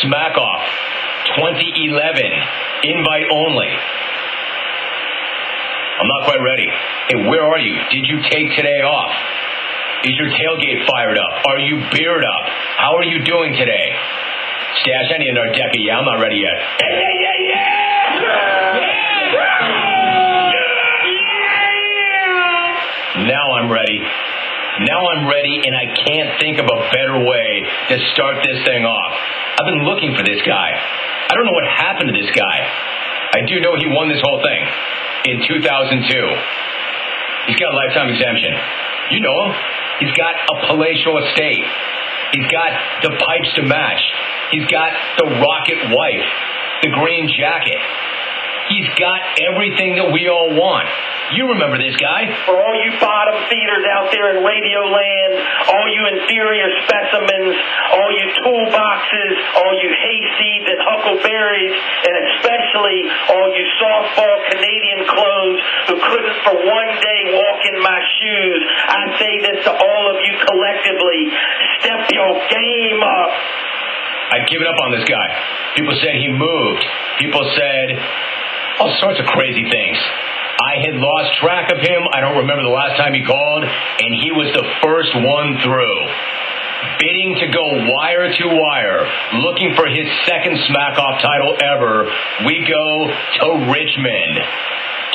Smack Off 2011. Invite only. I'm not quite ready. Hey, where are you? Did you take today off? Is your tailgate fired up? Are you beered up? How are you doing today? Stash, I need another deck of yeah. I'm not ready yet. Now I'm ready. Now I'm ready, and I can't think of a better way to start this thing off. I've been looking for this guy. I don't know what happened to this guy. I do know he won this whole thing in 2002. He's got a lifetime exemption. You know him. He's got a palatial estate. He's got the pipes to match. He's got the rocket wife, the green jacket. He's got everything that we all want. You remember this guy. For all you bottom feeders out there in radio land, all you inferior specimens, all you toolboxes, all you hayseeds and huckleberries, and especially all you softball Canadian clones who couldn't for one day walk in my shoes, I say this to all of you collectively. Step your game up. I'd given up on this guy. People said he moved. People said all sorts of crazy things. I had lost track of him. I don't remember the last time he called, and he was the first one through. Bidding to go wire to wire, looking for his second Smack-Off title ever, we go to Richmond.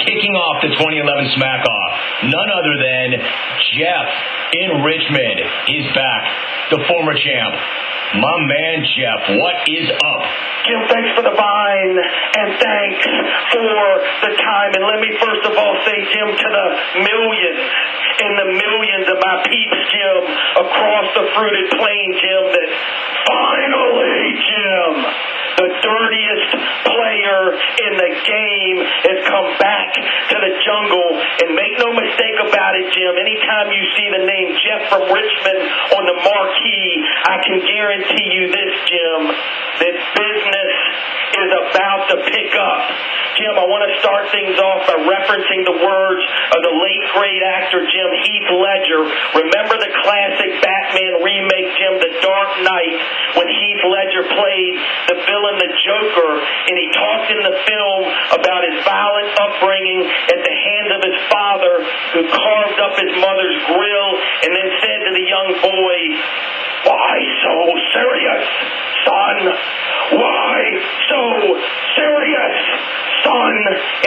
Kicking off the 2011 Smack-Off, none other than Jeff in Richmond is back, the former champ. My man Jeff, what is up? Jim, thanks for the vine, and thanks for the time. And let me first of all say, Jim, to the millions and the millions of my peeps, Jim, across the fruited plain, Jim, that finally, Jim, the dirtiest player in the game has come back to the jungle. And make no mistake about it, Jim, anytime you see the name Jeff from Richmond on the marquee, I can guarantee you this, Jim, that business is about to pick up. Jim, I want to start things off by referencing the words of the late great actor Jim Heath Ledger. Remember the classic Batman remake, Jim, The Dark Knight, when Heath Ledger played the villain, the Joker, and he talked in the film about his violent upbringing at the hands of his father, who carved up his mother's grill, and then said to the young boy, "Why so serious, son? Why so serious, son?"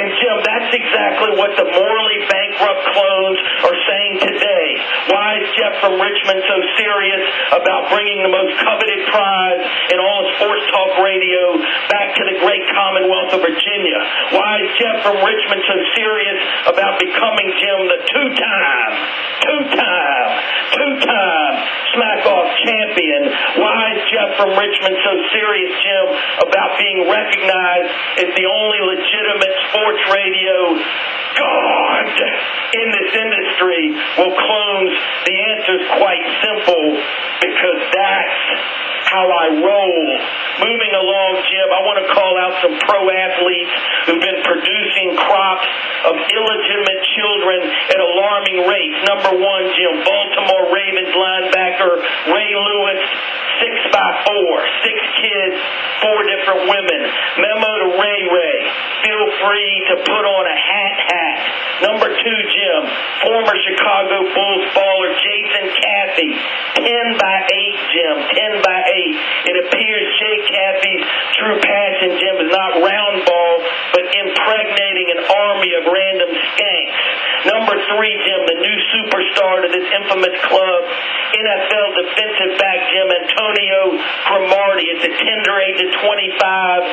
And Jim, that's exactly what the morally bankrupt clones are saying today. Why is Jeff from Richmond so serious about bringing the most coveted prize in all of sports talk radio back to the great Commonwealth of Virginia? Why is Jeff from Richmond so serious about becoming, Jim, the two-time Smack-Off champion? Why is Jeff from Richmond so serious, Jim, about being recognized as the only legitimate sports radio god in this industry? Well, clones, the answer's quite simple, because that's how I roll. Moving along, Jim, I want to call out some pro athletes who've been producing crops of illegitimate children at alarming rates. Number one, Jim, Baltimore Ravens linebacker Ray Lewis, 6'4", 6 kids, 4 different women. Memo to Ray Ray, feel free to put on a hat. Number two, Jim, former Chicago Bulls baller Jason Caffey, 10x8, Jim, 10x8. It appears Jay Caffey's true passion, Jim, is not round ball, but impregnating an army of random skanks. Number three, Jim, the new superstar to this infamous club, NFL defensive back Jim Antonio Cromartie. At the tender age of 25,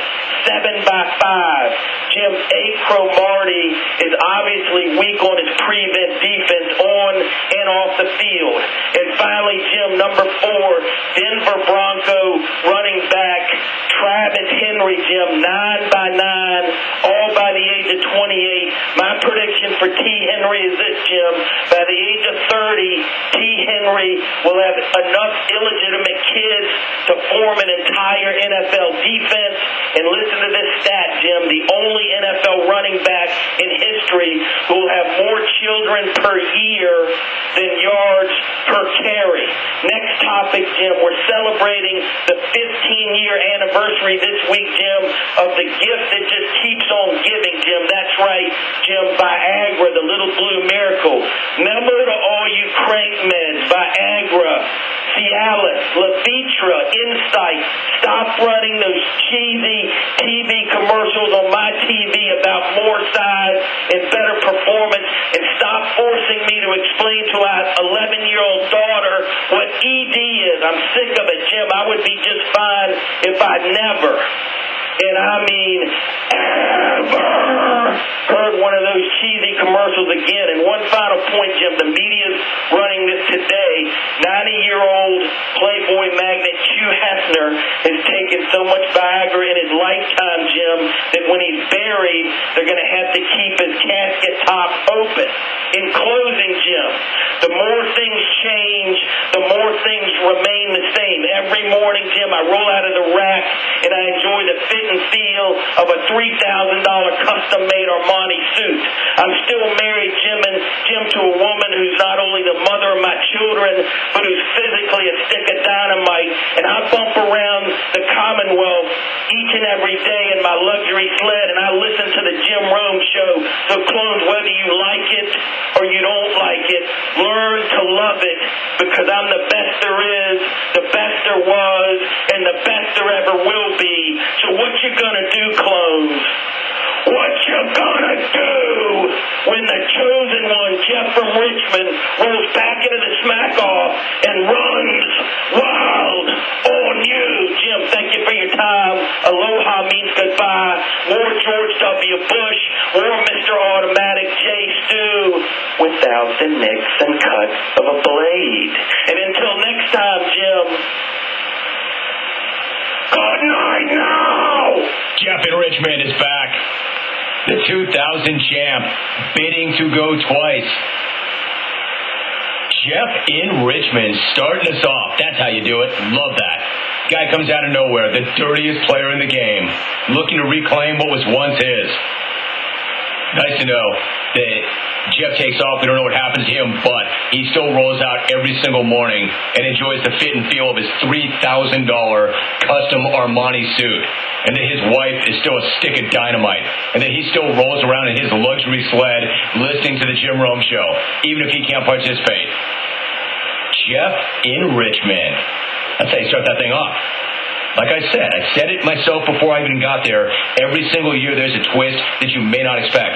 7x5. Jim A. Cromartie is obviously weak on his prevent defense on and off the field. And finally, Jim, number 4, Denver Bronco running back Travis Henry, Jim, 9x9, all by the age of 28. My prediction for T. Henry is this, Jim. By the age of 30, T. Henry will have enough illegitimate kids to form an entire NFL defense, And listen to this stat, Jim. The only NFL running back in history who will have more children per year than yards per carry. Next topic, Jim. We're celebrating the 15-year anniversary this week, Jim, of the gift that just keeps on giving, Jim. That's right, Jim. Viagra, the little blue miracle. Remember to all you crank meds, Viagra, Cialis, Levitra, Insight. Stop running those cheesy TV commercials on my TV about more size and better performance, and stop forcing me to explain to our 11-year-old daughter what ED is. I'm sick of it, Jim. I would be just fine if I never, and I mean ever, heard one of those cheesy commercials again. And one final point, Jim. The media's running this today. 90-year-old Playboy magnate Hugh Hefner has taken so much Viagra in his lifetime, Jim, that when he's buried, they're going to have to keep his casket top open. In closing, Jim, the more things change, the more things remain the same. Every morning, Jim, I roll out of the rack and I enjoy the fit and feel of a $3,000 custom-made Armani suit. I'm still married, Jim, to a woman who's not only the mother of my children, but who's physically a stick of dynamite. And I bump around the Commonwealth each and every day in my luxury sled, and I listen to the Jim Rome Show. So, clones, whether you like it or you don't like it, learn to love it, because I'm the best there is, the best there was, and the best there ever will be. So what you gonna do, clones? What you gonna do when the chosen one, Jeff from Richmond, rolls back into the smack-off and runs wild on you? Jim, thank you for your time. Aloha means goodbye. More George W. Bush, more Mr. Automatic J. Stu, without the nicks and cuts of a blade. And until next time, Jim, good night now! Jeff in Richmond is back. The 2000 champ, bidding to go twice. Jeff in Richmond starting us off. That's how you do it. Love that. Guy comes out of nowhere, the dirtiest player in the game, looking to reclaim what was once his. Nice to know that Jeff takes off. We don't know what happens to him, but he still rolls out every single morning and enjoys the fit and feel of his $3,000 custom Armani suit. And that his wife is still a stick of dynamite. And that he still rolls around in his luxury sled listening to the Jim Rome Show, even if he can't participate. Jeff in Richmond. That's how you start that thing off. Like I said it myself before I even got there. Every single year there's a twist that you may not expect.